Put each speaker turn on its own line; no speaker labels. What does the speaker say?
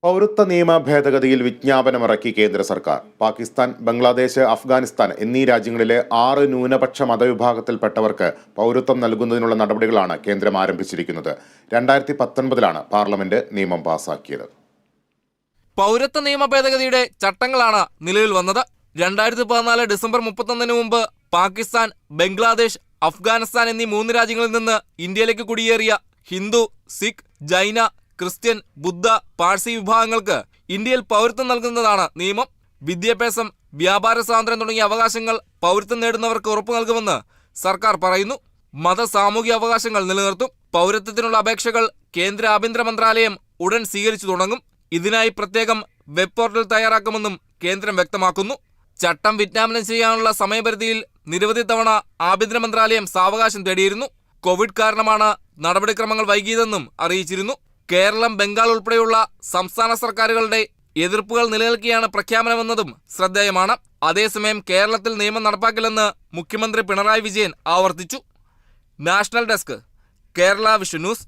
പൗരത്വ നിയമ ഭേദഗതിയിൽ വിജ്ഞാപനമിറക്കി കേന്ദ്ര സർക്കാർ. പാകിസ്ഥാൻ, ബംഗ്ലാദേശ്, അഫ്ഗാനിസ്ഥാൻ എന്നീ രാജ്യങ്ങളിലെ 6 ന്യൂനപക്ഷ മതവിഭാഗത്തിൽപ്പെട്ടവർക്ക് പൗരത്വം നൽകുന്നതിനുള്ള നടപടികളാണ് കേന്ദ്രം ആരംഭിച്ചിരിക്കുന്നത്. 2019 പാർലമെന്റ് നിയമം പാസാക്കിയത്.
പൗരത്വ നിയമ ഭേദഗതിയുടെ ചട്ടങ്ങളാണ് നിലവിൽ വന്നത്. 2014 ഡിസംബർ 31 മുമ്പ് പാകിസ്ഥാൻ, ബംഗ്ലാദേശ്, അഫ്ഗാനിസ്ഥാൻ എന്നീ 3 രാജ്യങ്ങളിൽ നിന്ന് ഇന്ത്യയിലേക്ക് കുടിയേറിയ ഹിന്ദു, സിഖ്, ജൈന, ക്രിസ്ത്യൻ, ബുദ്ധ, പാഴ്സി വിഭാഗങ്ങൾക്ക് ഇന്ത്യയിൽ പൗരത്വം നൽകുന്നതാണ് നിയമം. വിദ്യാഭ്യാസം, വ്യാപാര സ്വാതന്ത്ര്യം തുടങ്ങിയ അവകാശങ്ങൾ പൗരത്വം നേടുന്നവർക്ക് ഉറപ്പു നൽകുമെന്ന് സർക്കാർ പറയുന്നു. സാമൂഹിക അവകാശങ്ങൾ നിലനിർത്തും. പൗരത്വത്തിനുള്ള അപേക്ഷകൾ കേന്ദ്ര ആഭ്യന്തര മന്ത്രാലയം ഉടൻ സ്വീകരിച്ചു തുടങ്ങും. ഇതിനായി പ്രത്യേകം വെബ് പോർട്ടൽ തയ്യാറാക്കുമെന്നും കേന്ദ്രം വ്യക്തമാക്കുന്നു. ചട്ടം വിജ്ഞാപനം ചെയ്യാനുള്ള സമയപരിധിയിൽ നിരവധി തവണ ആഭ്യന്തര മന്ത്രാലയം സാവകാശം തേടിയിരുന്നു. കോവിഡ് കാരണമാണ് നടപടിക്രമങ്ങൾ വൈകിയതെന്നും അറിയിച്ചിരുന്നു. കേരളം, ബംഗാൾ ഉൾപ്പെടെയുള്ള സംസ്ഥാന സർക്കാരുകളുടെ എതിർപ്പുകൾ നിലനിൽക്കെയാണ് പ്രഖ്യാപനമെന്നതും ശ്രദ്ധേയമാണ്. അതേസമയം കേരളത്തിൽ നിയമം നടപ്പാക്കില്ലെന്ന് മുഖ്യമന്ത്രി പിണറായി വിജയൻ ആവർത്തിച്ചു. National desk, Kerala vision news.